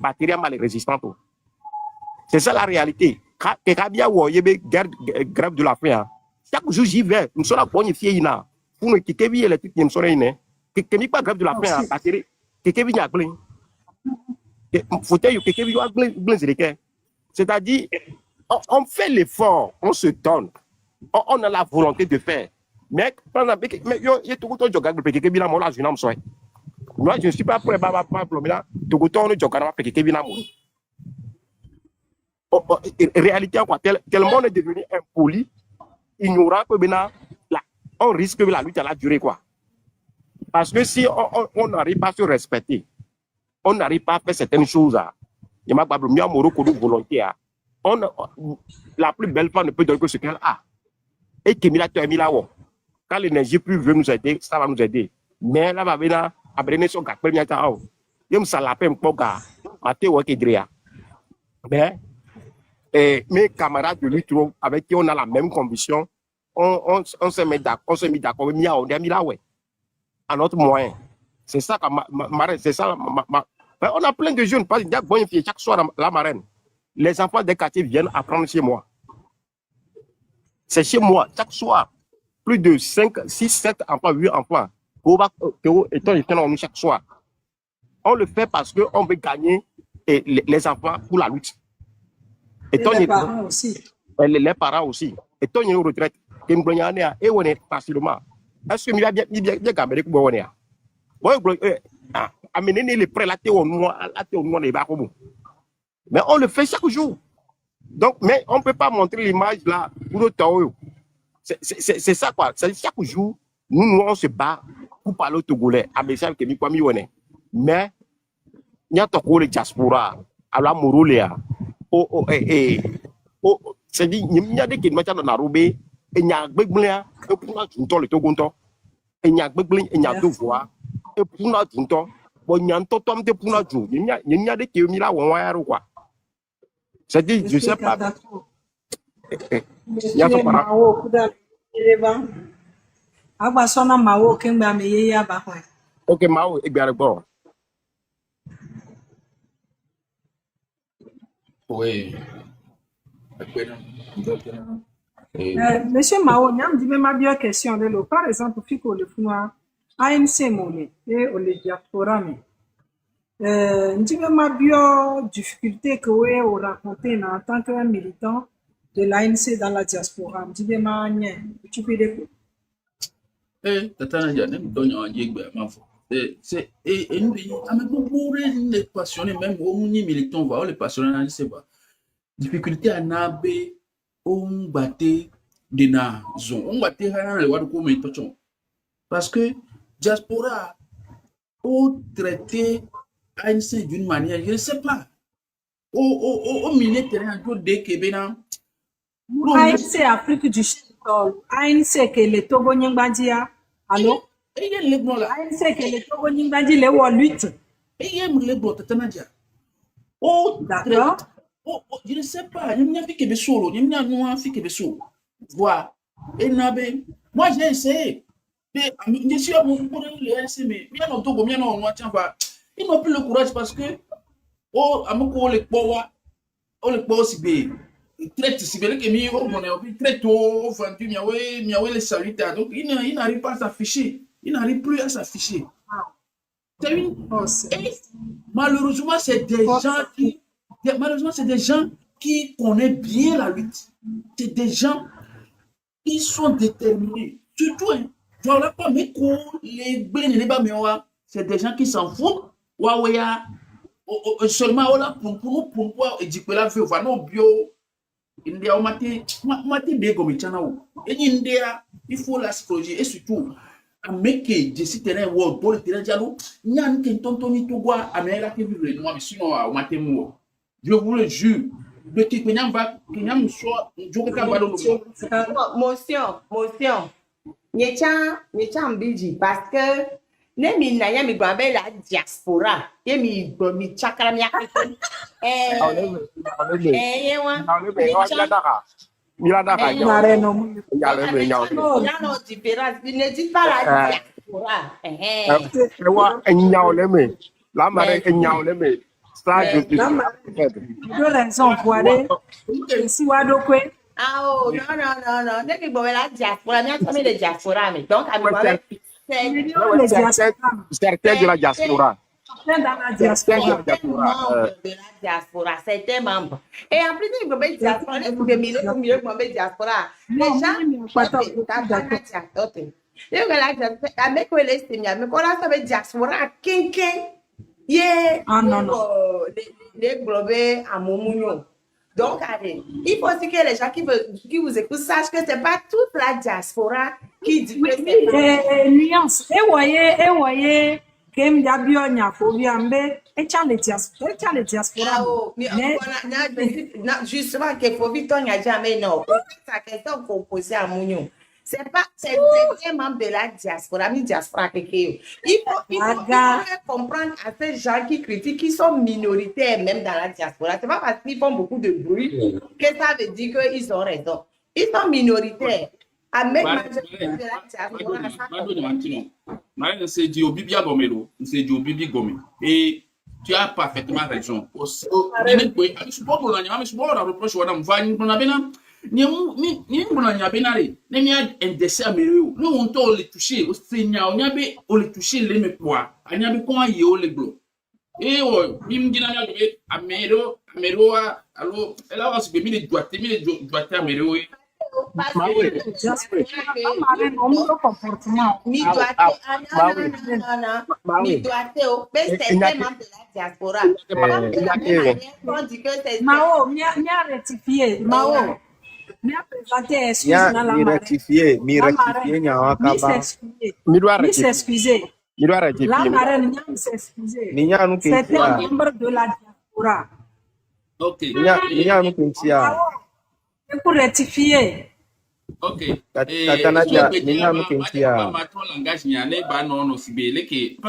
bactéries mal résistantes. C'est ça la réalité. Grève de la faim. Chaque jour, j'y vais. Nous sommes là pour une fille. Pour nous, qui est les trucs qui nous sont là. Qui n'est pas grève de la faim. Bactéries. Qui est bien plein. C'est-à-dire, on fait l'effort, on se donne. On a la volonté de faire. Mais, moi, je ne suis pas prêt à réalité, quoi, tellement on est devenu impoli, ignorant que maintenant, on risque que la lutte à la durée, quoi. Parce que si on n'arrive pas à se respecter, on n'arrive pas à faire certaines choses, il y a volonté. La plus belle femme ne peut donner que ce qu'elle a. Et quand l'énergie plus veut nous aider, ça va nous aider. Mais là, après, son gars, mais mes camarades de lutte avec qui on a la même conviction, on se met d'accord, à notre moyen. C'est ça, c'est ça. On a plein de jeunes, parce que chaque soir, la marraine, les enfants des quartiers viennent apprendre chez moi. C'est chez moi, chaque soir, plus de 5, 6, 7 enfants, 8 enfants, chaque soir. On le fait parce qu'on veut gagner les enfants pour la lutte. Et les parents aussi. Les parents aussi. Et toi, il y a une retraite. Et on est facilement. Est-ce que bien gagné pour on est? Amener les prêts, mais on le fait chaque jour. Donc, mais on ne peut pas montrer l'image là pour le temps. C'est ça quoi. Chaque jour, nous, on se bat pour parler au Togolais. Mais, il y a encore les diaspora, à la Moroléa. C'est-à-dire, il y a des qui sont dans Narobe, et il y a des qui sont dans le Togonto, et il y a des qui sont deux voix, et pour nous, il y a des qui sont là, quoi. C'est-à-dire, je ne sais pas. Il y a son parent. Ok, Mao, et bien bon. Oui. Monsieur Mao, il dit même bien question de l'eau. Par exemple, Fico le Fnois, ANC Moné, et au diaspora, mais dit même bien difficulté que vous rencontrez en tant que militant de l'ANC dans la diaspora. Dit même tu peux le Tata Nadia, même donne un yégbé, ma foi. C'est nous, pour les passionnés, même au militant, on les passionnés, c'est pas. Difficulté à naber, on battait de na zone, on battait le wad comme une parce que diaspora au traité ANC d'une manière, je ne sais pas. Au milieu terrain, tout dès que ben ANC Afrique du Sud, ANC que les Togo Nyangbadia, allô? ANC que les Togo Nyangbadia, les Waluit. Et il y a les blocs, Tatanadia. Oh, d'accord. Je ne sais pas, il y a un fille solo, il y a un fille qui est solo. Voilà. Et moi j'ai essayé. Mais je suis à mon pour les ANC, mais bien au Togo, bien au Noir, ils n'ont plus le courage parce que, à mon coup, les poids, si bien. Traite si bien que mi on est très tôt enfin miawe les salutations donc il n'arrive pas à s'afficher, il n'arrive plus à s'afficher. Et malheureusement c'est des gens qui connaissent bien la lutte, c'est des gens qui sont déterminés surtout voilà pas mais les blés les bas mais c'est des gens qui s'en foutent seulement là pour et dit que là fait voilà non bio India o mati bego michana o India il faut la psychologie et surtout à meke je suis terrain wo pour le terrain jalo nyan ke tontoni to gwa amela ke vivre no mais sinon o matemu je vous le jure de qui kenyam va kenyam so joke ka balo motion nyecha mbiji parce que ne mi na ya mi gba be la diaspora ye mi gbo mi chakara mi akete Ça, je Mais- suis La marraine, deux raisons pour aller ici, Wadokwe. Ah oh, non, non, non, non. Dès que vous avez la diaspora, mais attendez les diaspora, mais donc, à Ouais, c'est Millions les diasporas. certains de la diaspora. Certains dans la Certains de la diaspora. certains diaspora. membres de la diaspora, certains membres. Et en plus, il y a diaspora, les gens qui ont mieux que diaspora. Les Non, gens, mais il n'y a pas tant de d'accord. Les gens, avec les estimés, mais quand on a diaspora, quelqu'un, Ah non, non. les globés à Momounion. Donc, allez, il faut aussi que les gens qui vous écoutent sachent que ce n'est pas toute la diaspora qui dit que c'est Nuance. Et voyez, Kem Dabio Nyafobia Mbe, et les diaspora. Ah, oh, mais justement, qu'il faut vite on n'y a jamais non. C'est la question qu'on posait à Mounion. C'est pas, c'est des membres de la diaspora, mais diaspora quelque. Il faut comprendre à ces gens qui critiquent, qui sont minoritaires même dans la diaspora. C'est pas parce qu'ils font beaucoup de bruit que ça veut dire qu'ils ont raison. Ils sont minoritaires. À même majorité de la diaspora, Marraine, c'est dit au Bibi Gomelo, c'est dit au Bibi Gomé. Et tu as parfaitement raison. Je suppose qu'on a un reproche, on a bien ni mbona nyabenare ne mi endese ameru no wonto o le toucher o senya o nyabe o le toucher le me poa anyabe kon aye o le glo e o bim gina nya be ameru alo ela was be mi le doate ameru Mao, mia rectifié. Mao. Mi ha présenté excuse dans la marraine. rectifié, Mi s'excuser. La marraine, mi s'excuser. C'était un membre de la diaspora. OK. C'est pour rectifier. OK. Parce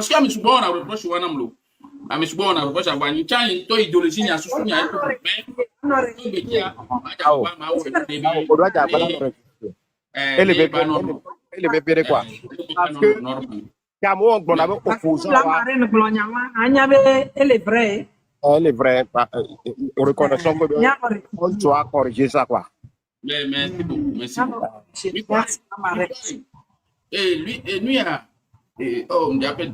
que je suis bon à reproche wanamlo. Je suis bon à reproche à Wani Chan, to idéologie nya susu nya ko Elle est bébé quoi. Parce que Cameroun, on avait opposé. La marraine Glonyama, elle est vraie. Elle est vraie. Reconnaissons qu'on doit corriger ça quoi. Mais merci beaucoup. Merci beaucoup. Merci, la marraine. Et lui a oh on appelle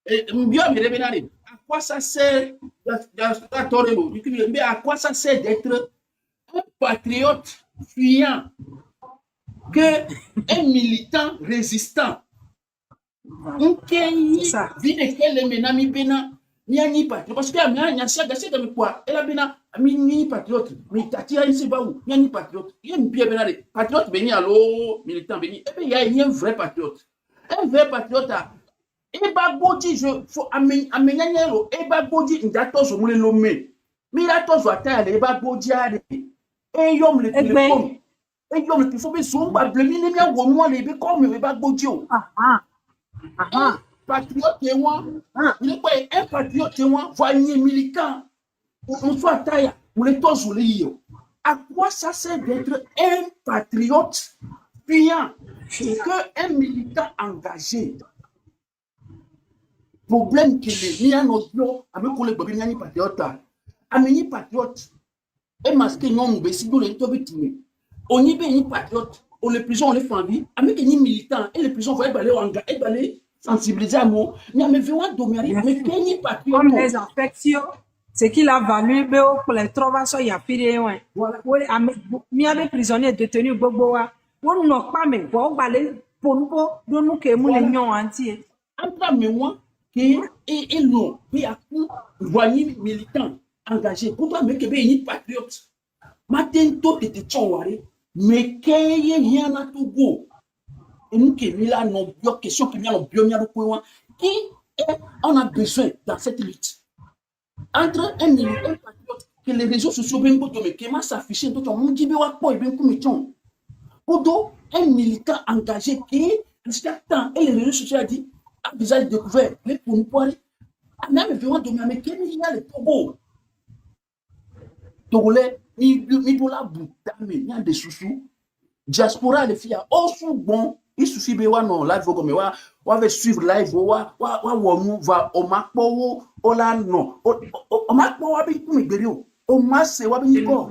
et bien me à quoi ça sert mais à quoi ça sert d'être un patriote fuyant que un militant résistant OK vit de quel menami bena ni patriote parce que nya ça me quoi elle a bena ni patriote mais tatia ici ba où ni patriote il y a une bien bena patriote beni allo militant beni et puis il y a un vrai patriote a eba bodi je faut amenyanyelo eba bodi ndatozo mule lome miratozo atale eba bodi ale eyom le téléphone be zomba blemi le mia wonwa le be comme eba bodi o patriote moi il est pas un patriote moi voyez militant on soit taille mule tozo le yo à quoi ça sert d'être un patriote payant que un militant engagé problème que les miens n'ont avec les babines patriotes ameni patriote et masqué non mais si vous les tombez tout on y est patriote on les prisons on les fait vie avec les militants et les prisons vont aller sensibiliser à moi mais vraiment dominer mais quel patriote comme les affections ce qu'il a valu pour les trovations il y a pire ouais mi avait prisonnier détenu boboa on n'a pas mais pour aller pour nous que nous les nions entier entre moi et non, mais à coup, voyez militant engagé. Pourquoi me que be patriote? Matin tout était tchouaré, mais qu'il y a un Togo. Et nous qui là non bio question qui vient bio mia point qui on a besoin dans cette lutte. Entre un militant patriote que les réseaux sociaux ben boto mais qui m'a s'afficher tout on dit be wa boy ben kumiton. Odo un militant engagé qui chaque temps et les réseaux sociaux a dit a déjà découvert les pouvoirs. Même vraiment dominer mais quel il y a le Togo. Togolais ni dola bout d'ame, il y a des sous diaspora les filles au sous bon il suffit de non live comme on va suivre live on va au macpo o la non o macpo wa bi mi gbere o ma se wa bi ni ko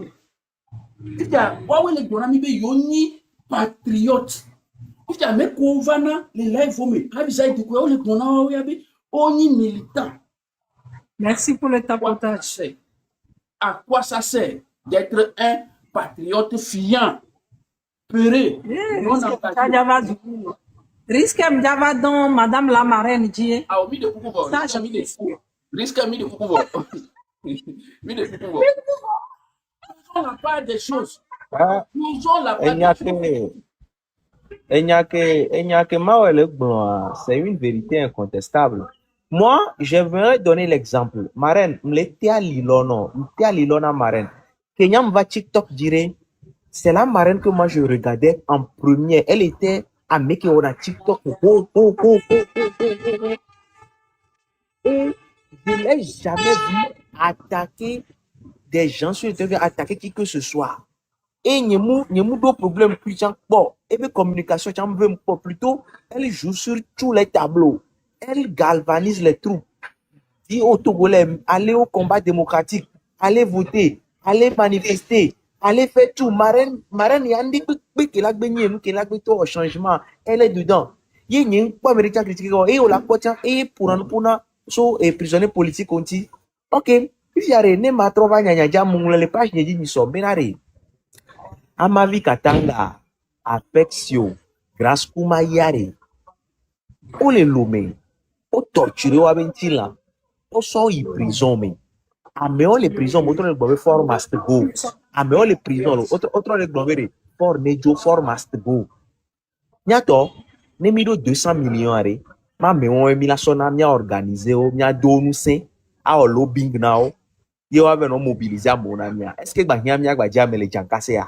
ita wa we le gbona mi be yoni patriote ita me ko vana le live o me ha bi sai de ko o le gbona wa ya bi oni militant. Merci pour le tapotage. À quoi ça sert d'être un patriote fiant, peureux, non engagé? Risque m'java dans Madame la marraine dit. Ah, mi de Kukubo. Ça, je me suis. Risque mi de Kukubo. Mi de Kukubo. Nous avons la part des choses. Ah, Nous avons la part des choses. Enyake Mawele Gbon, c'est une vérité incontestable. Moi, j'aimerais donner l'exemple. Marraine, m'l'était à Lilona marraine. Kenyam va TikTok dirait, c'est la marraine que moi je regardais en premier. Elle était à Mekeona TikTok. Et je ne l'ai jamais vu attaquer des gens sur Internet, attaquer qui que ce soit. Et il y a deux problèmes plus bon. Et puis communication, plutôt, elle joue sur tous les tableaux. Elle galvanise les troupes. Dit aux Togolais, allez au combat démocratique, allez voter, allez manifester, allez faire tout. Marraine, il y a un dit au changement. Elle est dedans. Il y a un point américain critique. Et on la porte, et pour un so et prisonnier politique on dit, ok, if y a rien, ma trova nyanya mungla les pages n'y dit so benare. Amavi Katanga, Apexio, Grâce Kumayare, o le lomé, o torturé o aventila, o so y prison me. Ameo les prisons, autre le bobe for must go. Ameo les prisons, autre le bobe for nejo for must go. Nyato, ne mido 200 millions are, ma me on mi la sona mi organisé o mi a donu se, a o lobbying now. Yo ave no mobiliser a mon ami. Est-ce que ba hiam ya gba ja mele jankase ya?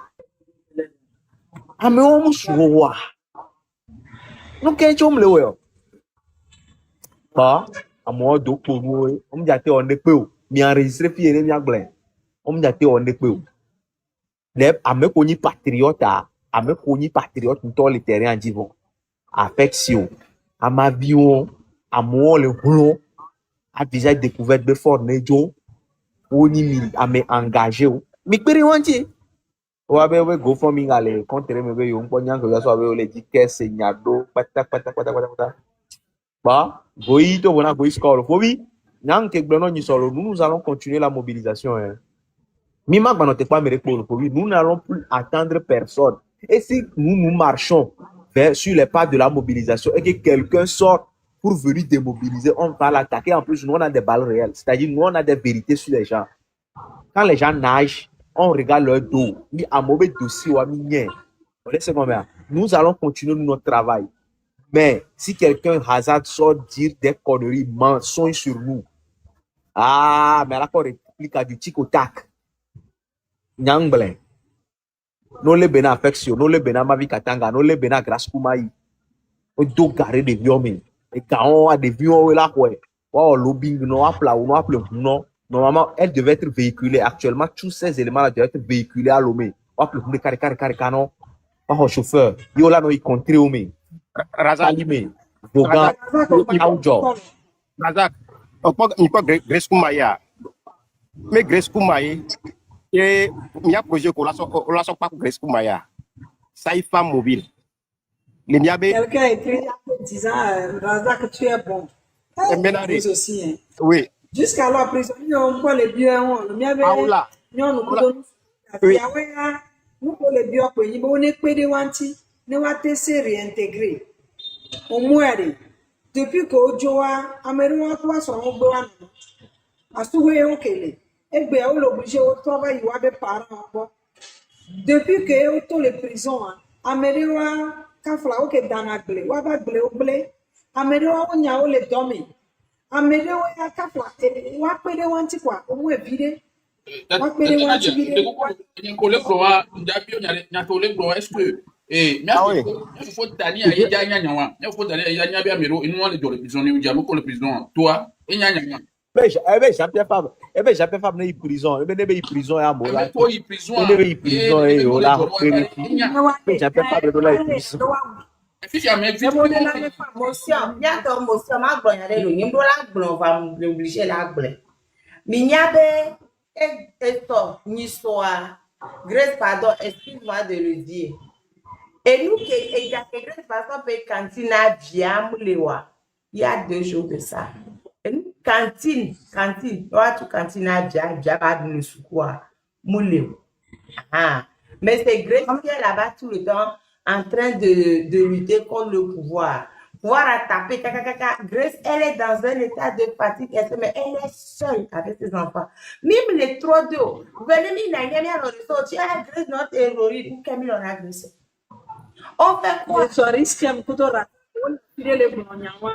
Ame omu suwa. No ke chom le wo. Ba, amo do poru e. Om jate on de pe o. Mi enregistrer fi ere mi agble. Om jate on de pe o. Le ame ko ni patriote, ame ko ni patriote nto le terrain divon. Affection. Ama vion, amo le hulo. A déjà découvert de fort nejo. Oni mi ame engagé o. Mi pere wanti. Wabe we go for me ale contre me be yo nko nyanko ya so wabe ole dikese nyado pata. Ba, goyi to bona goyi score fobi. Nyanke gbono ni solo, nous allons continuer la mobilisation hein. Mi magba no te pas me répondre fobi, nous n'allons plus attendre personne. Et si nous marchons sur les pas de la mobilisation et que quelqu'un sort pour venir démobiliser, on va l'attaquer. En plus, nous on a des balles réelles, c'est-à-dire nous on a des vérités sur les gens. Quand les gens nagent, on regarde leur dos. Nous allons continuer notre travail. Mais si quelqu'un hasard sort dire des conneries, mensonges sur nous. Ah, mais là, on réplique à du tic au tac. Nyangble. Nous les bena affection, nous les bena mavi katanga, nous les bena grâce kumaï. On doit garer des vieux, mais. Et quand on a des vieux, on est là, ouais. Oh, lobbying, non, non. Normalement, elle devait être véhiculée. Actuellement, tous ces éléments-là doivent être véhiculés à Lomé. On peut le carré, non. Pas au chauffeur. Yo là, non, il compte au mé. Razak, Vogan, Aoujo. Razak, on peut Grace Koumaya. Mais Grace Koumaya, et il y a un projet qu'on l'a pas pour Grace Koumaya. Ça y est, femme mobile. Quelqu'un a écrit en disant, Razak, tu es bon. Vous aussi, hein. Oui. Jusqu'à la prisonnier, on peut les biens, on y avait, nous pour les biens, on est payé de wanti, nous avons été réintégrés. On mourit. Depuis que Ojoa, Américain, toi, sont au Boan. À souhait, ok. Et bien, on l'oblige au travail, il y a des parents. Depuis que tous les prisons, Américain, quand il faut que dans la blé, on va blé, Américain, on y a les domaines. Amede o ya kafla wa pede wanti kwa omu ebide wa pede wanti bide ko le pro wa ndabio nya to le pro est-ce que il faut tani a ya nya wa il faut tani ya nya bia mero inu le do le prison ni jamu ko le prison toi e nya nya J'appelle femme na prison ebe prison ya mo la to prison ebe prison e o la j'appelle femme de la prison Si tu as mes Mais mon là, les femmes, motion, il y a ton motion, ma gloire, il y a le nimbo la gloire, on va m'obliger la gloire. Mais il y a ni soit, Grace, pardon, excuse-moi de le dire. Et nous, il y a que Grace, pardon, cantine à bien, il y a 2 jours de ça. Et nous, cantine, tu cantine à bien, pas de le secours, mouléo. Ah, mais c'est Grace qui est là-bas tout le temps en train de lutter contre le pouvoir. Pouvoir à taper, Grace, elle est dans un état de fatigue, mais elle est seule avec ses enfants. Même les 3 d'eau, venez, tu as Grace, notre héroïne, ou Camille, on a Grace. On fait quoi? je risque un coup de rat. On tire les bons,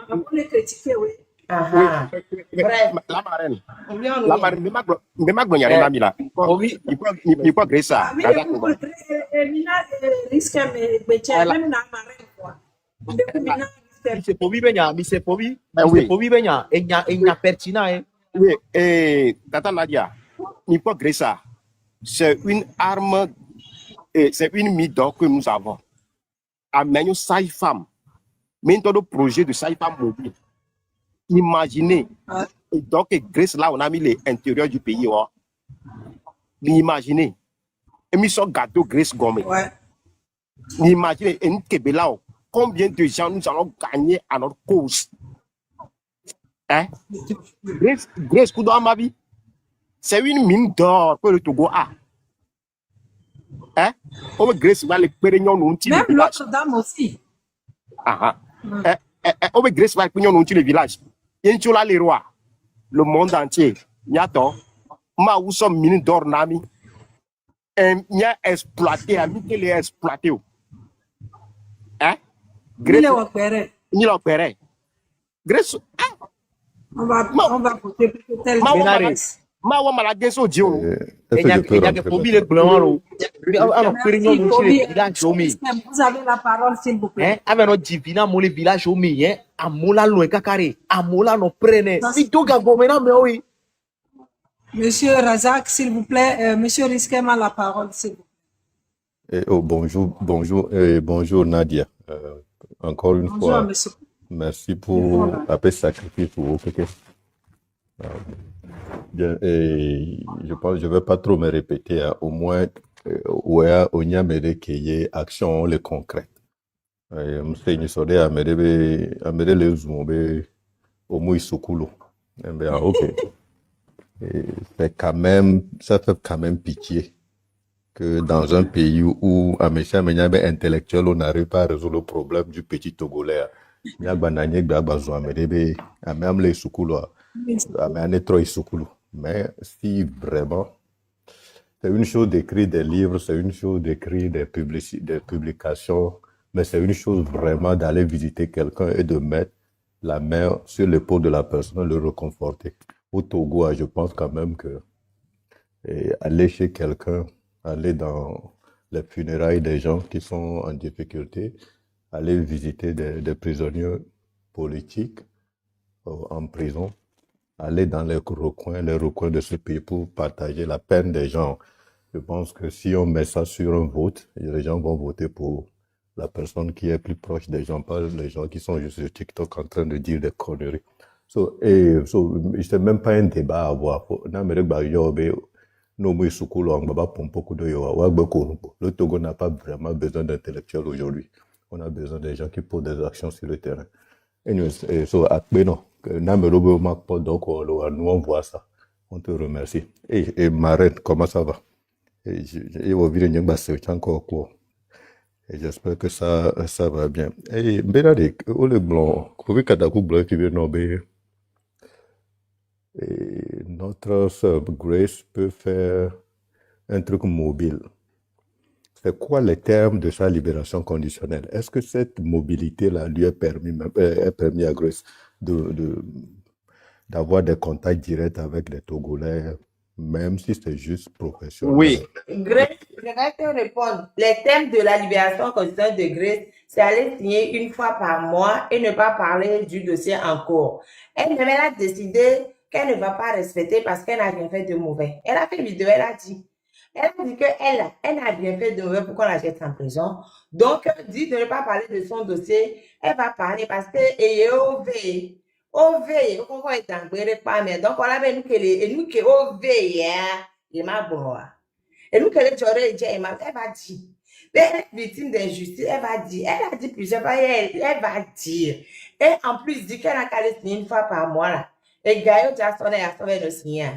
on les critiquer, oui. Ah, bref. La marraine. Oui, on La oui. marraine, mais ma gloire, il m'a il faut grâce Ah, à. mais Mina risque un métier, même dans ma reine, quoi. Mina risque Mr. Pobi benya, Mr. Pobi, Ah oui. Mr. Pobi benya, enya pertinent, hein. Oui, et Tata Nadia, il faut grâce à. C'est une arme, c'est une mise d'or que nous avons. Amenons sage-femme. Maintenant, le projet de sage-femme mobile. Imaginez. Ah. Et donc, grâce là, on a mis l'intérieur du pays. Oh. Imaginez. Et mis son gâteau grâce gommé. Ouais. Imaginez, et nous, Kébéla, combien de gens nous allons gagner à notre cause. Hein? Grâce Koudo ma vie. C'est une mine d'or que le Togo a. Hein? Comme Grâce va les pérénions nous Même l'autre dame aussi. Ah ah. Grâce va les pérénions nous le village. Yenchola les rois. Le monde entier. Nyato. Ma où sont mine d'or nami. Et mia exploité, ami qui les exploité. Hein? Il est opéré. Il opéré. Grâce. On va voter pour tel Benare. Ma wa maladie so dio. Est-ce que je peux Enya ke rentrer Pobi là? le blanc, alors, pérénion, nous, Merci, le village, omi. vous avez la parole, s'il vous plaît. Hein, avec notre divina, mon village, omi, hein, amola loin kakare, amola no prene. Ça, Si tout gars, bon, maintenant, mais oui. Monsieur Razak, s'il vous plaît, Monsieur Riskema, la parole, s'il vous plaît. Bonjour Nadia. Encore une Bonjour, fois, monsieur. merci pour la paix sacrifice pour vos questions. Bien, et je pense que je ne vais pas trop me répéter, hein, au moins, ouais, on y a mené qu'il y ait action, les concrètes. M'sé ni sode amede le zumbe au moins sokulu. Ben, ok. Et ça fait quand même pitié que dans un pays où à Mécha Menyabe intellectuel, on n'arrive pas à résoudre le problème du petit Togolais. Mais si vraiment, c'est une chose d'écrire des livres, c'est une chose d'écrire des publications, mais c'est une chose vraiment d'aller visiter quelqu'un et de mettre la main sur l'épaule de la personne, le réconforter. Au Togo, je pense quand même que aller chez quelqu'un, aller dans les funérailles des gens qui sont en difficulté, aller visiter des prisonniers politiques en prison, aller dans les recoins de ce pays pour partager la peine des gens. Je pense que si on met ça sur un vote, les gens vont voter pour la personne qui est plus proche des gens, pas les gens qui sont juste sur TikTok en train de dire des conneries. C'est même pas un débat à avoir. Le Togo n'a pas vraiment besoin d'intellectuels aujourd'hui. On a besoin des gens qui posent des actions sur le terrain. Anyways, donc nous on voit ça. On te remercie. Et Marine, comment ça va? Et j'espère que ça va bien. Et Benadi, notre sœur Grace peut faire un truc mobile. C'est quoi les termes de sa libération conditionnelle? Est-ce que cette mobilité-là lui est permis à Grace d'avoir des contacts directs avec les Togolais, même si c'est juste professionnel? Oui. Grace, je vais te répondre. Les thèmes de la libération conditionnelle de Grace, c'est aller signer une fois par mois et ne pas parler du dossier en cours. Elle a décidé qu'elle ne va pas respecter parce qu'elle n'a rien fait de mauvais. Elle a fait une vidéo, elle a dit, Elle a dit qu'elle n'a rien fait de mauvais pour qu'on la jette en prison. Donc, elle dit de ne pas parler de son dossier. Elle va parler parce que et OV, on va être en pas mais donc on avait nous que OV, il m'a bon. Et nous, qu'elle est déjà, elle va dire. Mais elle est victime d'injustice, elle va dire. Elle a dit plusieurs fois, elle va dire. Et en plus, dit qu'elle a qu'à le signer une fois par mois, là. Et Gaïo Jackson a sauvé le signer.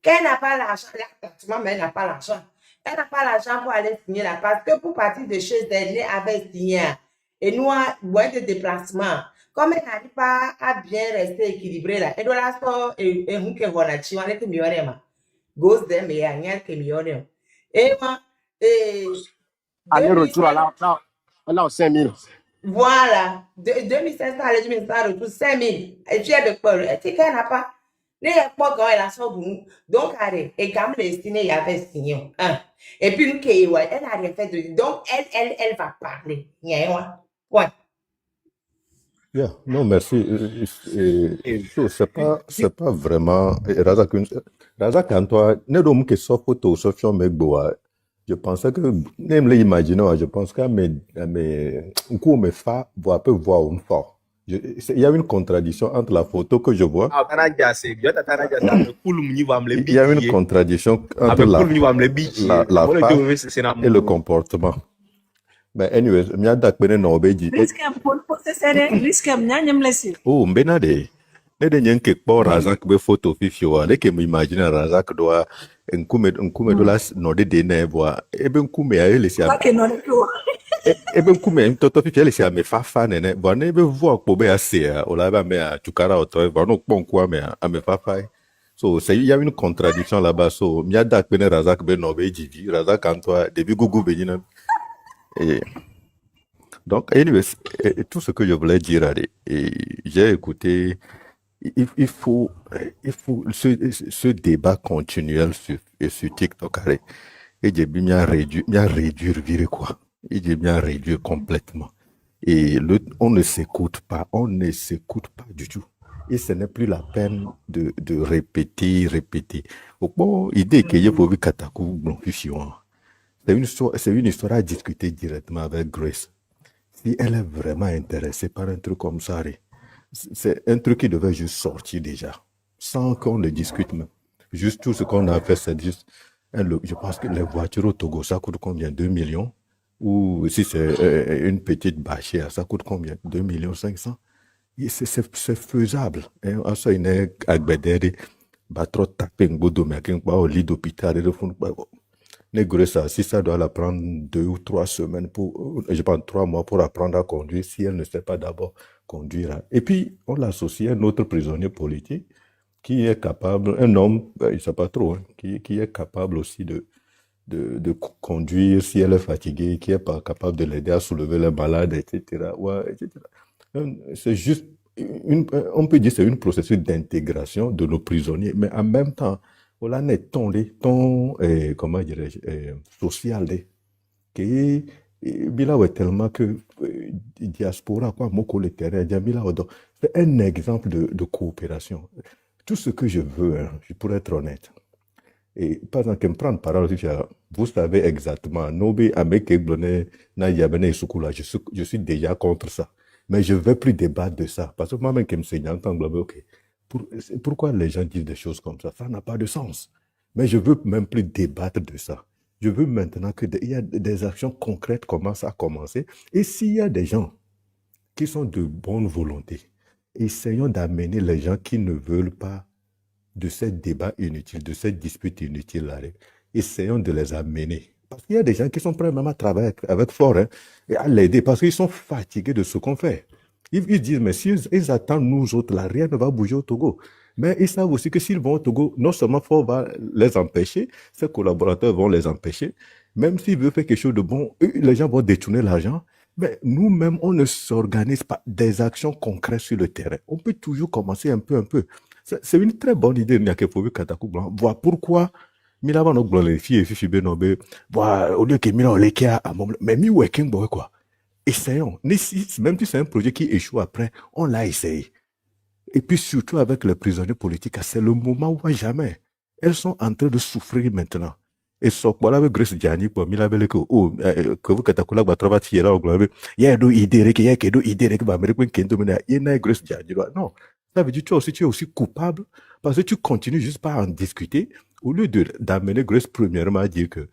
Qu'elle n'a pas l'argent, mais elle n'a pas l'argent. Elle n'a pas l'argent pour aller signer là, parce que pour partir de chez elle, elle avait signé. Et nous, moins de déplacement. Comme elle n'arrive pas à bien rester équilibrée là, elle doit la sortir et vous que vous avez dit, on est mieux, Ghost them, et il y a un million. Et moi, Aller-retour là, 5000. voilà, 2500 aller 2500 retour 5000. Et tu es de quoi? Et tu qu'elle n'a pas. Les pas quand elle a sorti. Donc, et quand elle est signée, il y avait signé. Et puis, nous, elle n'a rien fait de. Donc, elle va parler. Ouais. Yeah, non, merci. C'est pas vraiment. Razak, Antoine, ne donc que sauf photo, sauf sur mes bois. Je pensais que, même les imaginons, je pense qu'à mes voir peut voir une fois. Il y a une contradiction entre la photo que je vois. Il y a une contradiction entre la face et le comportement. Mais anyway, miadak bene no beji. Oh, mbenade. Ne de nyenke po Razak be photo fifio ne ke m'imagine Razak doa nkume do las no de ne boa. Ebe nkume a ele sia. Ebe nkume mtoto fifio ele sia me fafa nene. Bo ne be vo akpo be ase o la ba me a tukara oto bo no kponkwa me a me fafa. So, il y a une contradiction là-bas. So, miadak bene Razak be no beji vi. Razak Antoine début gougou benina. Et donc, anyways, tout ce que je voulais dire, j'ai écouté, il faut ce débat continuel sur TikTok, et j'ai bien réduire, virer quoi. Et j'ai bien réduire complètement. Et on ne s'écoute pas du tout. Et ce n'est plus la peine de répéter. Au bon, idée que j'ai pour Katakou, bon, c'est une histoire à discuter directement avec Grace. Si elle est vraiment intéressée par un truc comme ça, c'est un truc qui devait juste sortir déjà, sans qu'on le discute même. Juste tout ce qu'on a fait, c'est juste, je pense que les voitures au Togo, ça coûte combien? 2 millions? Ou si c'est une petite bâchère, ça coûte combien? 2 millions 500? C'est faisable. Ça, il est agbedere, trop taper un bout de mec, au lit d'hôpital, et de fond, ça, si ça doit la prendre 2 ou 3 semaines je pense 3 mois pour apprendre à conduire, si elle ne sait pas d'abord conduire. Et puis, on l'associe à un autre prisonnier politique qui est capable, un homme, il ne sait pas trop, qui est capable aussi de conduire si elle est fatiguée, qui est pas capable de l'aider à soulever les malades, etc. Ouais, etc. C'est juste, on peut dire que c'est un processus d'intégration de nos prisonniers, mais en même temps, voilà, n'est ton comment dirais-je, social, qui bila tellement que diaspora, quoi, moko le terrain, c'est un exemple de coopération. Tout ce que je veux, pour être honnête, et par exemple, me prendre parole, vous savez exactement, je suis déjà contre ça. Mais je ne veux plus débattre de ça. Parce que moi-même, qui me suis ok. Pourquoi les gens disent des choses comme ça? Ça n'a pas de sens. Mais je veux même plus débattre de ça. Je veux maintenant qu'il y ait des actions concrètes commencent à commencer. Et s'il y a des gens qui sont de bonne volonté, essayons d'amener les gens qui ne veulent pas de ce débat inutile, de cette dispute inutile. Essayons de les amener. Parce qu'il y a des gens qui sont prêts même à travailler avec fort et à l'aider parce qu'ils sont fatigués de ce qu'on fait. Ils disent, mais s'ils attendent nous autres, là, rien ne va bouger au Togo. Mais ils savent aussi que s'ils vont au Togo, non seulement Fort va les empêcher, ses collaborateurs vont les empêcher, même s'ils veulent faire quelque chose de bon, les gens vont détourner l'argent. Mais nous-mêmes, on ne s'organise pas des actions concrètes sur le terrain. On peut toujours commencer un peu. C'est une très bonne idée, voir pourquoi Milava no blon les filles et benobe, au lieu que Mila oleke à mais mi working boy quoi. Essayons. Même si c'est un projet qui échoue après, on l'a essayé. Et puis surtout avec les prisonniers politiques, c'est le moment où jamais. Elles sont en train de souffrir maintenant. Et so kwa la be Grace Jani kwa mila bele ko o ko vu kata kula ba trava tiera o globe ya do idere ke ya ke do idere ke ba mere kwen kendo mena yena Grace Jani non, ça veut dire tu es aussi coupable parce que tu continues juste pas à en discuter au lieu de d'amener Grace premièrement à dire que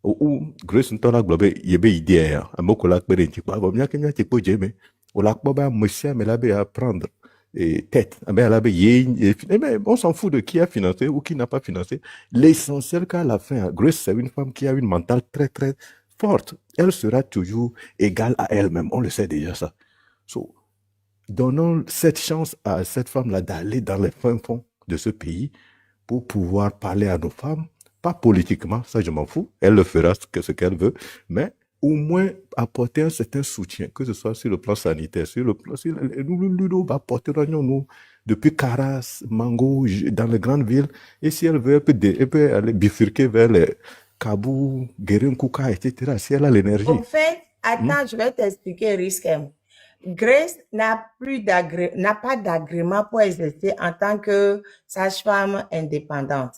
ou Grace ntona globe yebe idée ya amoko la kbere nti kwa ba mya kenya ti po jeme o la kpo ba monsieur me la be apprendre et tête. Ah ben, on s'en fout de qui a financé ou qui n'a pas financé. L'essentiel qu'à la fin, Grace, c'est une femme qui a une mentale très, très forte. Elle sera toujours égale à elle-même. On le sait déjà, ça. So, donnons cette chance à cette femme-là d'aller dans les fins fonds de ce pays pour pouvoir parler à nos femmes, pas politiquement, ça je m'en fous. Elle le fera ce qu'elle veut, mais au moins apporter un certain soutien, que ce soit sur le plan sanitaire, sur le plan... Nous va apporter nous depuis Caras, Mango, dans les grandes villes. Et si elle veut, elle peut aller bifurquer vers les Kabou, Guérin, Kouka, etc. Si elle a l'énergie. En fait, attends, je vais t'expliquer le risque. Grace n'a pas d'agrément pour exercer en tant que sage-femme indépendante.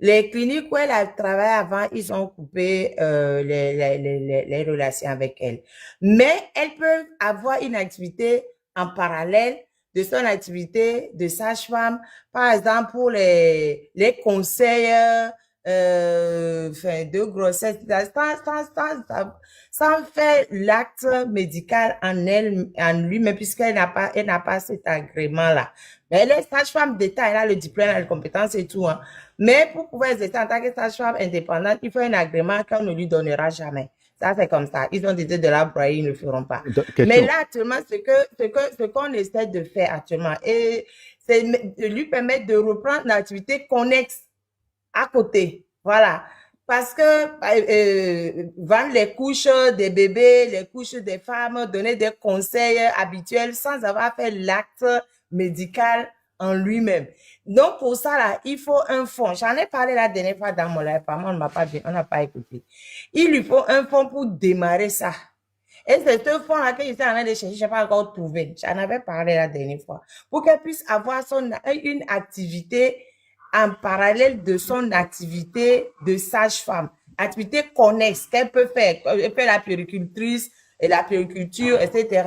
Les cliniques où elle a travaillé avant, ils ont coupé les relations avec elle. Mais elle peut avoir une activité en parallèle de son activité de sage-femme, par exemple pour les conseils de grossesse, sans faire l'acte médical en lui-même, puisqu'elle n'a pas cet agrément-là. Mais elle est sage-femme d'État, elle a le diplôme, elle a les compétences et tout. Hein. Mais pour pouvoir exercer en tant que sage-femme indépendante, il faut un agrément qu'on ne lui donnera jamais. Ça, c'est comme ça. Ils ont décidé de la broyer, ils ne le feront pas. Mais là, actuellement, ce qu'on essaie de faire actuellement, c'est de lui permettre de reprendre une activité connexe à côté. Voilà. Parce que vendre les couches des bébés, les couches des femmes, donner des conseils habituels sans avoir fait l'acte médical en lui-même. Donc, pour ça, là, il faut un fonds. J'en ai parlé la dernière fois dans mon live, on n'a pas écouté. Il lui faut un fonds pour démarrer ça. Et c'est ce fonds-là que j'étais en train de chercher, je n'ai pas encore trouvé. J'en avais parlé la dernière fois. Pour qu'elle puisse avoir une activité en parallèle de son activité de sage-femme. Activité connexe qu'elle peut faire. Elle fait la puéricultrice, et la puériculture, etc.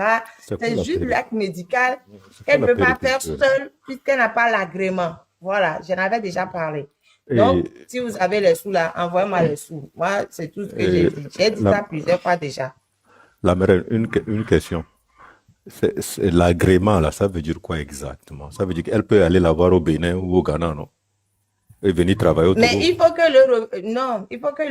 C'est juste l'acte médical qu'elle ne peut pas faire seule puisqu'elle n'a pas l'agrément. Voilà, j'en avais déjà parlé. Donc, si vous avez les sous là, envoyez-moi les sous. Moi, c'est tout ce que j'ai dit. J'ai dit ça plusieurs fois déjà. La mère, une question. L'agrément, là, ça veut dire quoi exactement? Ça veut dire qu'elle peut aller l'avoir au Bénin ou au Ghana, non? Et venir travailler au Togo. Mais il faut que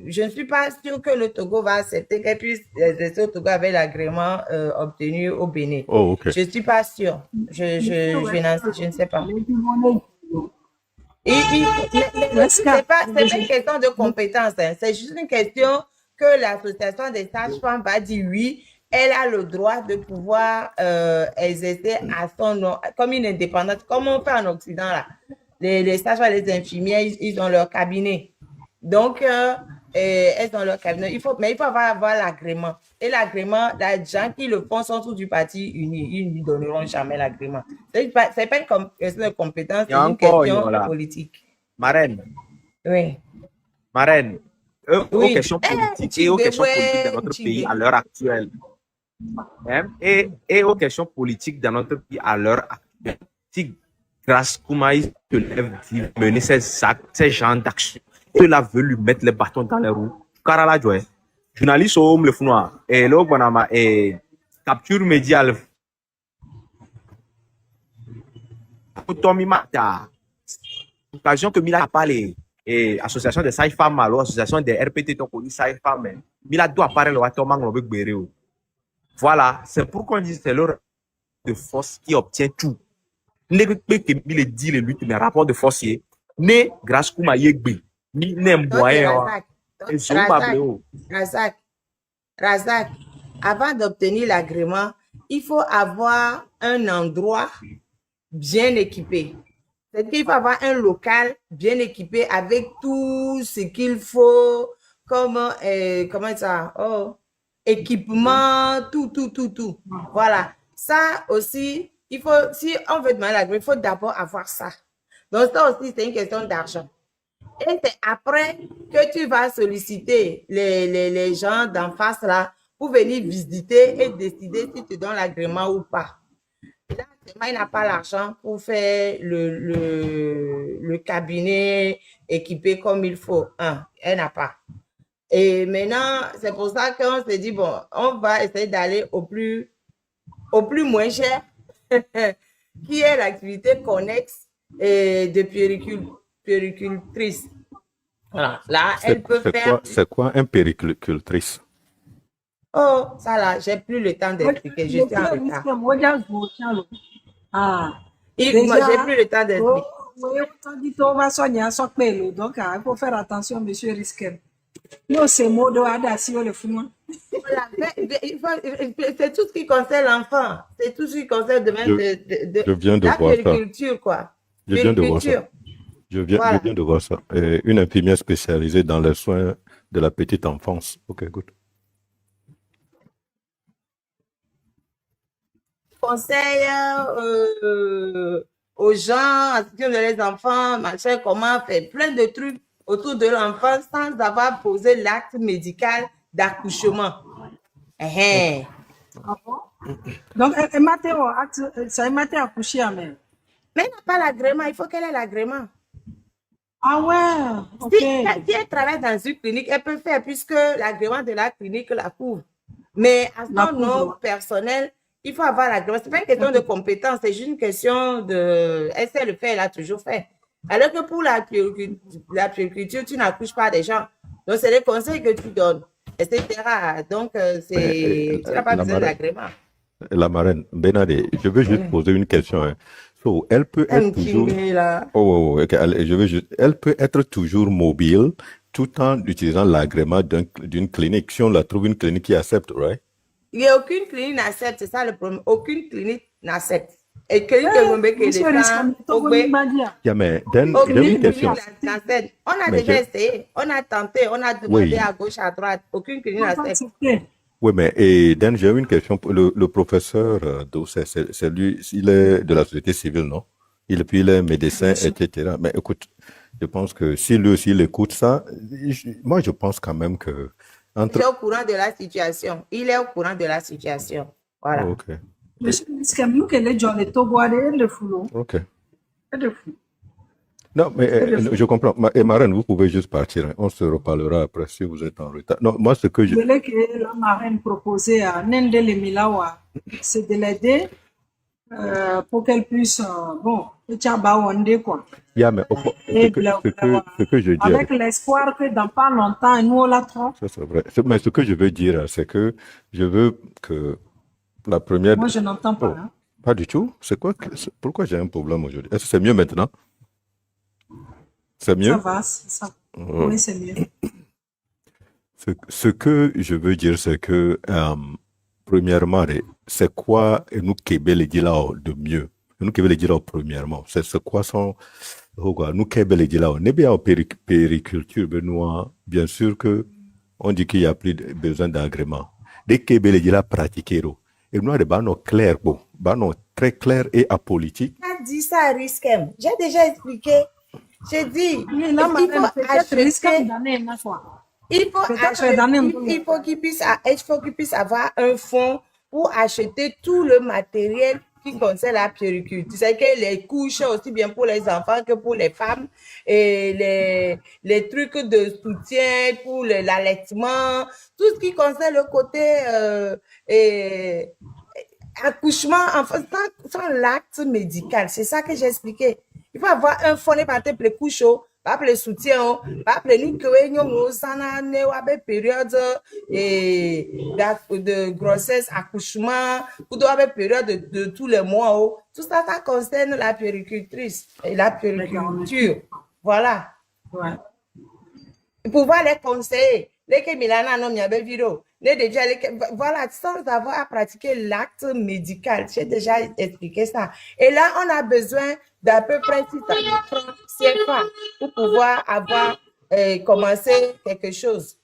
je ne suis pas sûre que le Togo va accepter qu'elle puisse exercer au Togo avec l'agrément obtenu au Bénin. Oh, ok. Je ne suis pas sûre. Je ne sais pas. C'est pas une question de compétence, hein. C'est juste une question que l'association des sages-femmes va dire oui, elle a le droit de pouvoir exercer à son nom, comme une indépendante, comme on fait en Occident là. Les sages-femmes, les infirmières, ils ont leur cabinet. Donc, elles ont leur cabinet. Mais il faut avoir l'agrément. Et l'agrément, les gens qui le font sont tous du parti uni. Ils ne lui donneront jamais l'agrément. C'est pas une question de compétence, c'est une question politique. Marraine. Oui. Marraine. Aux Oui. questions politiques et aux questions politiques dans notre pays à l'heure actuelle. Hein? Et aux questions politiques dans notre pays à l'heure actuelle. Si Grace Koumaï se lève dit mener ces genres d'action, cela veut lui mettre les bâtons dans les roues. Car la joie, journaliste au le founoir, et là, bonama, et capture médiale. Tommy Mata, occasion que Mila a parlé, et association des sages-femmes, alors association des RPT, donc on dit sages-femmes, Mila doit parler le Watomang avec Béréo. Voilà, c'est pourquoi on dit c'est l'heure de force qui obtient tout. Ne que le dit les luttes mais rapport de forcier ne Grace Koumaï ni ne moyen Razak, avant d'obtenir l'agrément, il faut avoir un endroit bien équipé. C'est qu'il faut avoir un local bien équipé avec tout ce qu'il faut comme équipement, tout. Voilà. Ça aussi, il faut, si on veut demander l'agrément, il faut d'abord avoir ça. Donc ça aussi, c'est une question d'argent. Et c'est après que tu vas solliciter les gens d'en face là pour venir visiter et décider si tu donnes l'agrément ou pas. Là, il n'a pas l'argent pour faire le cabinet équipé comme il faut. Elle n'a pas. Et maintenant, c'est pour ça qu'on s'est dit, bon, on va essayer d'aller au plus moins cher, qui est l'activité connexe de puéricultrice. Voilà. Là, elle peut faire... C'est quoi un péricultrice? Oh, ça là, j'ai plus le temps d'expliquer. Je suis en retard. Moi, j'ai plus le temps d'expliquer. Donc, il faut faire attention, monsieur Risquem. Nous, c'est mot de Adasio le fou. Voilà, c'est tout ce qui concerne l'enfant. C'est tout ce qui concerne de Je viens de la voir ça. puériculture, quoi. Je viens de voir ça. Puériculture. Je Voilà. viens de voir ça. Une infirmière spécialisée dans les soins de la petite enfance. Ok, good. Conseil aux gens, à ceux qui ont les enfants, machin, comment faire plein de trucs autour de l'enfant sans avoir posé l'acte médical d'accouchement. Ah bon? Donc, ça m'a été accouché à même. Mais elle n'a pas l'agrément, il faut qu'elle ait l'agrément. Ah ouais, ok. Si elle travaille dans une clinique, elle peut faire puisque l'agrément de la clinique la couvre. Mais à son nom personnel, il faut avoir l'agrément. Ce n'est pas une question de compétence, c'est juste une question de... Elle sait le faire, elle a toujours fait. Alors que pour la puériculture, tu n'accouches pas des gens. Donc, c'est les conseils que tu donnes, etc. Donc, tu n'as pas besoin d'agrément. La marraine, Benadé, je veux juste poser une question. Hein. So, elle peut être toujours... Elle peut être toujours mobile tout en utilisant l'agrément d'une clinique. Si on la trouve une clinique qui accepte, right? Il n'y a aucune clinique n'accepte, c'est ça le problème. Aucune clinique n'accepte. Et clinique mais une question. On a déjà essayé, on a tenté, on a demandé à gauche, à droite. Aucune clinique n'accepte. Oui, mais j'ai une question. Le professeur Doucet, c'est lui, il est de la société civile, non? Il est médecin, etc. Mais écoute, je pense que si lui aussi il écoute ça, moi je pense quand même que... Il est au courant de la situation. Il est au courant de la situation. Voilà. Ok. Ok. Non, mais je comprends. Et Marraine, vous pouvez juste partir. Hein. On se reparlera après si vous êtes en retard. Non, moi, ce que je... voulais que la marraine proposait à Nendele Milawa, c'est de l'aider pour qu'elle puisse, quoi. Yeah, mais ce que je dis... Avec l'espoir que dans pas longtemps, nous, on la trouve. Ça, c'est vrai. Mais ce que je veux dire, c'est que je veux que la première... Moi, je n'entends pas. Hein. Pas du tout. C'est quoi? Pourquoi j'ai un problème aujourd'hui? Est-ce que c'est mieux maintenant? C'est mieux? Ça va, ça. Oui, c'est mieux. Ce que je veux dire, c'est que, premièrement, c'est quoi nous Québec dit là de mieux? Nous Québec dit là premièrement. C'est quoi son, nous Québec dit là. N'est bien en périculture, Benoît, bien sûr que on dit qu'il n'y a plus besoin d'agrément. Dès que Québec dit là pratiquer, et nous avons clair, très clair et apolitique. On a dit ça à Risquem. J'ai déjà expliqué. J'ai dit, il faut qu'il puisse avoir un fonds pour acheter tout le matériel qui concerne la puériculture. Tu sais que les couches, aussi bien pour les enfants que pour les femmes, et les trucs de soutien pour l'allaitement, tout ce qui concerne le côté accouchement, enfin, sans l'acte médical. C'est ça que j'ai expliqué. Il faut avoir un fonds par exemple les couches, par les soutiens, par les nous que nous période de grossesse, accouchement, ou de période de tous les mois. Tout ça, ça concerne la puéricultrice et la puériculture. Voilà. Ouais. Pouvoir les conseiller. Les que Milana non mi avait vidéo. Voilà, sans avoir à pratiquer l'acte médical. J'ai déjà expliqué ça. Et là, on a besoin d'à peu près 600 francs CFA pour pouvoir avoir commencé quelque chose.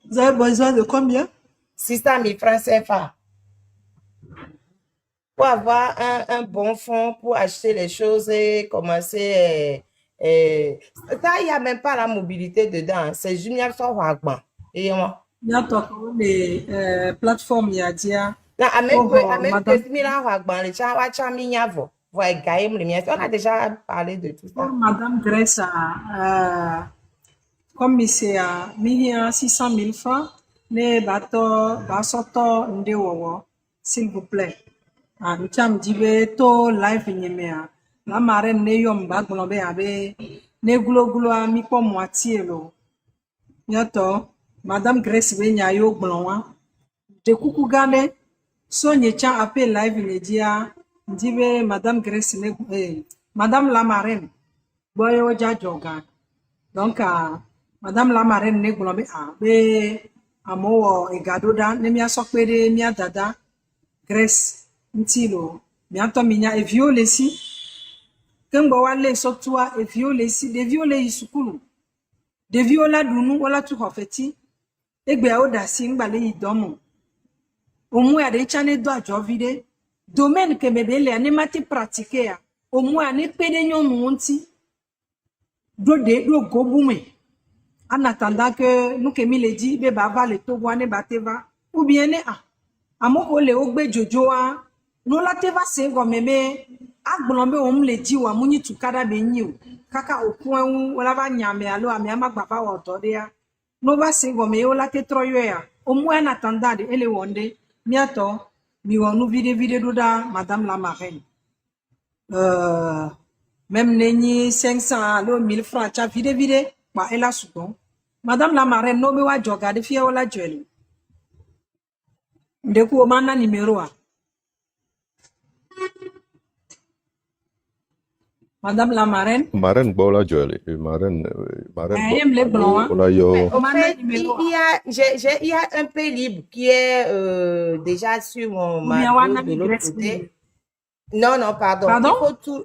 Vous avez besoin de combien? 600 000 francs CFA. pour avoir un bon fonds pour acheter les choses et commencer. Ça, il n'y a même pas la mobilité dedans. C'est juste une fois. Et moi. Bientôt, les plateformes, il y a dia. Non, Pour madame, on a déjà parlé de tout pour ça. madame Grèce, comme c'est à 600 000 francs, les bateaux, basoto, ndewowo, s'il vous plaît. Nous sommes dit, to live nyemea. La marraine ne yom baglobe abe, ne gulo a mi po moitié lo. Bientôt, madame Grèce venya yo blonwa. De coucou gane, so nye chan appel live ne dia, ndibe madame Grèce ne, madame la marraine, boy oja joga. Donc, madame la marraine ne glombe be amo egado da, ne mia sokpede mia dada, Grèce, ntilo, bientôt minya e viole si, kembo wale soktua e viole si, de viole yisukulu, de viola dunu, wala tu hofeti, egbe a odasi ngbale yidomo. Au moins, à des channels d'oiseaux vide. Domaine que me belle, ane mati pratiquer. Au moins, ane pédénion monti. Do go boumé. En attendant que nous que mi le dit, be bava le to wane bateva. Ou bien, amoko le ogbe jojoa. No la teva se go meme. Agblombe le dit wa muni tu kada benyi. Kaka au point où wala va nyame alo ame ama baba wa otodea. No va se go me o la te troyoya. Au moins, en attendant de ele wonde. Bientôt, nous allons vide douda, madame la marraine. Même neni 500 allo 1000 francs, tu as vide, bah elle a souvent. Madame la marraine, no me wa joga de fia ola jeli. Ndeku omana numéro a. Madame la marraine. Marraine bola jolly. Marraine Aime les blancs. bola yo. En fait, il y a un peu libre qui est déjà sur mon maillot de l'autre côté. Non, pardon.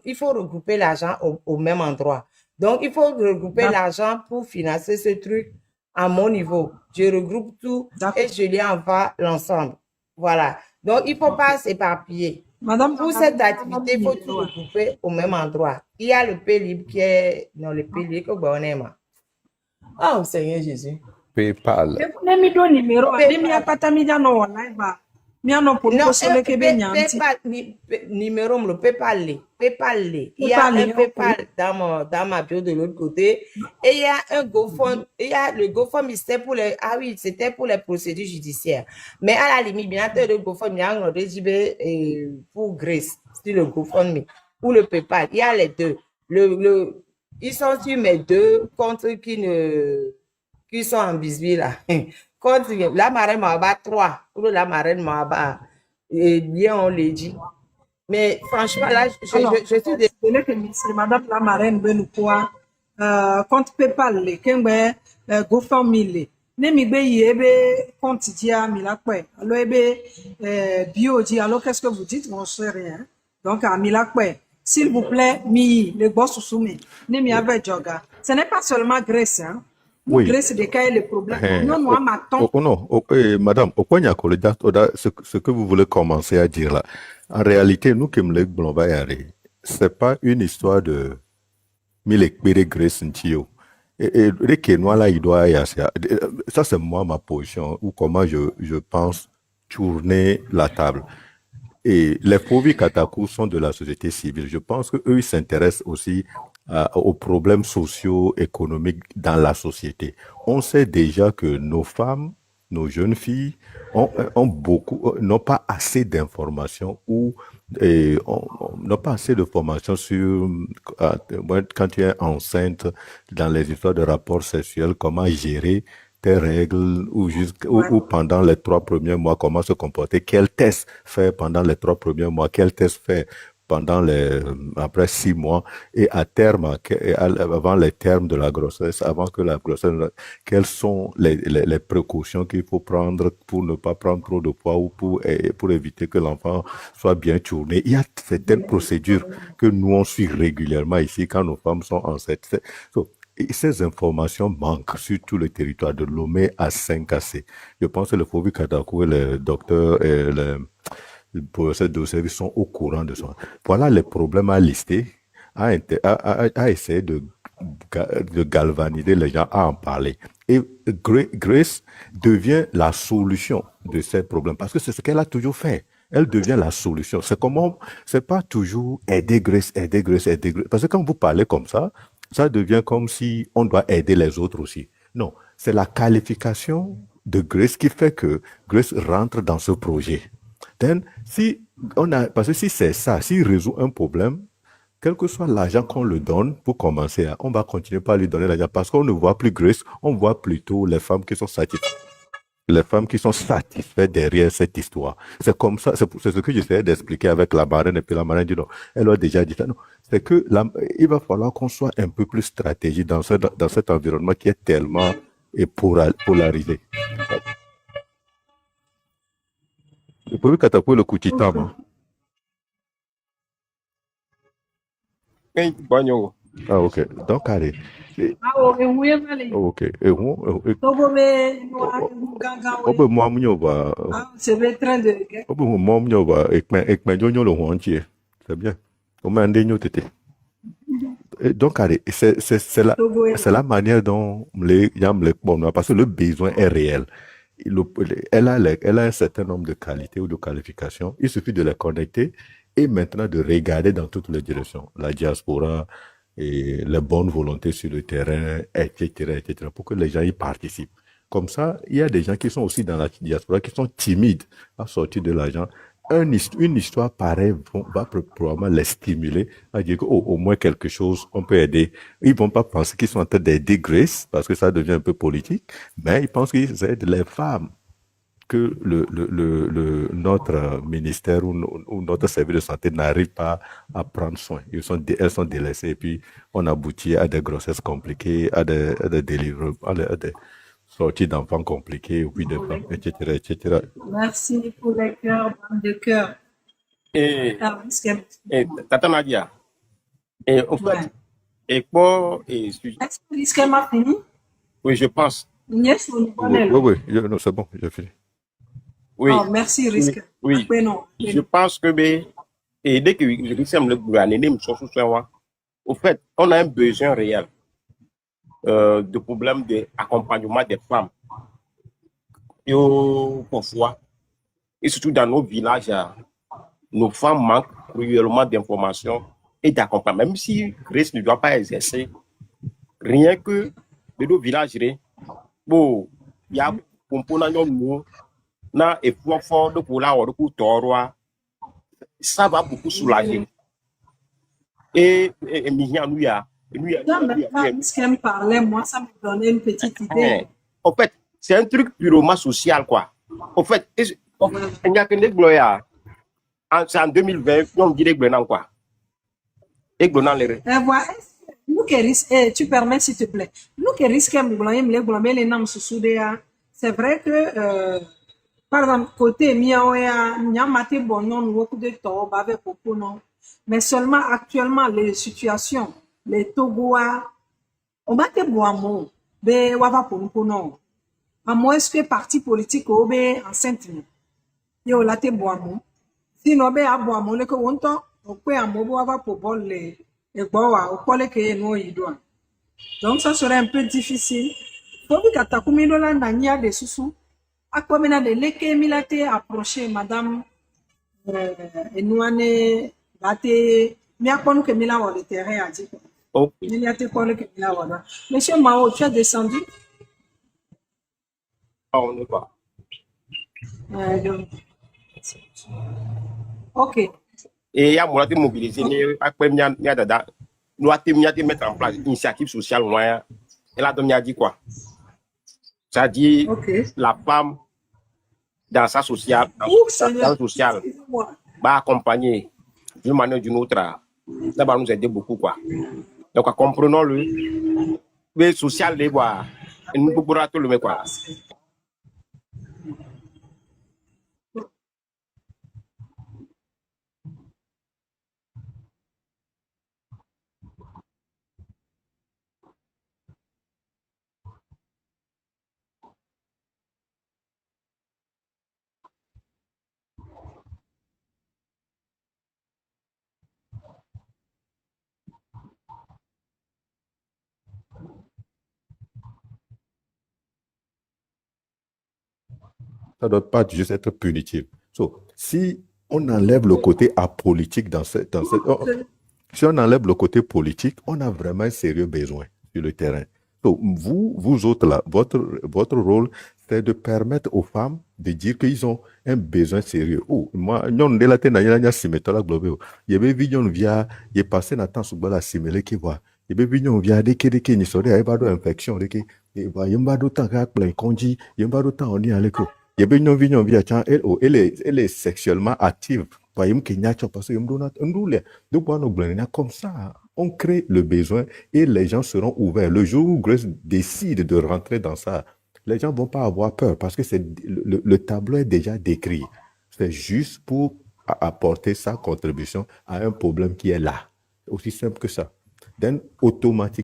Il faut regrouper l'argent au même endroit. Donc, il faut regrouper l'argent pour financer ce truc à mon niveau. Je regroupe tout et je lui envoie l'ensemble. Voilà. Donc, il ne faut pas s'éparpiller. Pour cette activité, il faut tout regrouper au même endroit. Il y a le P libre qui est dans le P libre que bon aime. Oh, Seigneur Jésus. PayPal. Non, PayPal, numéro, le PayPal. Il y a un PayPal dans ma bio de l'autre côté. Et il y a un GoFund. Il y a le GoFund, c'était pour les, c'était pour les procédures judiciaires. Mais à la limite, bien sûr, le GoFund, il y a un régime pour Grace, sur le GoFund, ou le PayPal. Il y a les deux. Ils sont sur mes deux comptes qui sont en bisbille là. La marraine m'a 3 ou la marraine m'a bien on l'a dit. Mais franchement là, je suis désolée que c'est madame la marraine Benoukoua compte PayPal le kembe GoFundMe ne mi be yebe compte dia mi la kwe alors ebe bio dit alors qu'est-ce que vous dites mon cher rien donc à mi la kwe s'il vous plaît mi le boss soumi ne mi avec joga ce n'est pas seulement Grèce hein. Oui. Grèce de cas le problème. Non, moi, madame, ce que vous voulez commencer à dire là, en réalité, nous, comme les Blombayari, c'est pas une histoire de Milek Grèce Ntio. Et les Kénois là, il doit y avoir ça, c'est moi ma position, ou comment je pense tourner la table. Et les Fovi Katakou sont de la société civile. Je pense qu'eux, ils s'intéressent aussi aux problèmes sociaux, économiques dans la société. On sait déjà que nos femmes, nos jeunes filles n'ont pas assez d'informations ou n'ont pas assez de formation sur quand tu es enceinte dans les histoires de rapports sexuels, comment gérer tes règles ou pendant les 3 premiers mois, comment se comporter, quel test faire pendant les 3 premiers mois, quel test faire pendant après 6 mois et à terme, avant les termes de la grossesse, avant que la grossesse, quelles sont les précautions qu'il faut prendre pour ne pas prendre trop de poids ou pour éviter que l'enfant soit bien tourné. Il y a certaines procédures que nous on suit régulièrement ici quand nos femmes sont enceintes. Et ces informations manquent sur tout le territoire de Lomé à 5AC. Je pense que le Fovi Katakou et le docteur et professeurs de service sont au courant de ça. Voilà les problèmes à lister, à essayer de galvaniser les gens à en parler. Et Grace devient la solution de ces problèmes parce que c'est ce qu'elle a toujours fait. Elle devient la solution. C'est pas toujours aider Grace, aider Grace, aider Grace. Parce que quand vous parlez comme ça devient comme si on doit aider les autres aussi. Non, c'est la qualification de Grace qui fait que Grace rentre dans ce projet. Parce que si c'est ça, s'il résout un problème, quel que soit l'argent qu'on le donne pour commencer, on va continuer par lui donner l'argent parce qu'on ne voit plus Grace, on voit plutôt les femmes qui sont satisfaites. Les femmes qui sont satisfaites derrière cette histoire. C'est comme ça, c'est ce que j'essayais d'expliquer avec la marraine, et puis la marraine dit non, elle a déjà dit ça. Non, c'est que il va falloir qu'on soit un peu plus stratégique dans cet environnement qui est tellement polarisé. Vous pouvez catapulter le kuchita, Ok. moi. Ah, ok. Donc, allez. Ah, oh, et oui, allez. Ok. Togo be noa ganga Obe we. moi mnyo ba Ah, c'est le train de guerre. obe moi mnyo ba ekmen jonyo le huanchi. C'est bien. O ma ndé nyo tete. Et donc allez, Togo est c'est la manière dont parce que le besoin est réel. Elle a un certain nombre de qualités ou de qualifications. Il suffit de les connecter et maintenant de regarder dans toutes les directions. La diaspora et les bonnes volontés sur le terrain, etc., pour que les gens y participent. Comme ça, il y a des gens qui sont aussi dans la diaspora qui sont timides à sortir de l'argent. Une histoire pareille va probablement les stimuler à dire qu'au moins quelque chose, on peut aider. Ils vont pas penser qu'ils sont en train d'aider Grace parce que ça devient un peu politique, mais ils pensent qu'ils aident les femmes que notre ministère ou notre service de santé n'arrive pas à prendre soin. Elles sont délaissées et puis on aboutit à des grossesses compliquées, à des délivres, à des sorties d'enfants compliquées, et puis des femmes, etc., etc. Merci pour les cœurs, bande de cœurs. Et, Ah, et Tata Nadia, et au fait, ouais. et quoi, Est-ce que l'isquem a fini? oui, je pense, Yes, on est Oui, bon, oui, oui, non, c'est bon, j'ai fini. oui, oh, merci, oui, risque. oui, Après, non. je pense que, et dès que je dis le gouvernement, au fait, on a un besoin réel de problème d'accompagnement des femmes. Et parfois, et surtout dans nos villages, nos femmes manquent cruellement d'informations et d'accompagnement. Même si Grace ne doit pas exercer, rien que de nos villages, bon, il y a un na et fort de pour la ou toroa, ça va beaucoup soulager. Et nous y a, Là, maintenant, l'isquem parlait, moi, ça me donnait une petite idée. en fait, c'est un truc purement social, quoi. En fait, il n'y a que des gloires. C'est en 2020, on dit des gloires, quoi. Et gloire, les Voilà. Nous qui tu permets, s'il te plaît. Nous qui risquons les noms sous c'est vrai que, par exemple, côté Miaoya, Nyamate Bonon, beaucoup de temps, avec beaucoup non. Mais seulement actuellement, les situations, les Togoa, on va te boire mon, be wava pour non. À moins que parti politique ou be enceinte, yo la te boire mon. Sinon, be à boire mon, le que on t'en, on peut à mon wava pour bol les, et boire, au poil que nous y doit. Donc, ça serait un peu difficile. Faut que Katakumi dola nanya de sous akwamena de leke milate approcher madame enouane bate mi akonu ke mila wa le terrain a dit. Ok. Milate konu ke mila wa. Monsieur Mao, tu as descendu? On ne va. Donc, ok. Et il y a moyen de mobiliser, après, il y a dada, nous avons mettre en place une initiative sociale, et là, on a dit quoi? C'est-à-dire, Ok. la femme, dans sa sociale, Ouh, Seigneur. sociale, Excuse-moi. va accompagner d'une manière ou d'une autre. Ça va nous aider beaucoup, quoi. Donc, comprenons-le. Mais social, les voir. Et nous pouvons tout le mettre, quoi. Ça ne doit pas juste être punitif. So, si on enlève le côté apolitique si on enlève le côté politique, on a vraiment un sérieux besoin sur le terrain. So, vous autres là, votre rôle, c'est de permettre aux femmes de dire qu'ils ont un besoin sérieux. Oh, moi, nous, on est là, il est passé dans le temps sur la simile qui voit. Il est venu, on vient de qu'il n'y soit pas d'infection, il y a d'autant qu'à plein congé, il y a d'autant on y a l'écho. Il y a bien, elle est sexuellement active. Parce que comme ça, on crée le besoin et les gens seront ouverts. Le jour où Grace décide de rentrer dans ça, les gens ne vont pas avoir peur parce que le tableau est déjà décrit. C'est juste pour apporter sa contribution à un problème qui est là. Aussi simple que ça. Then, automatiquement,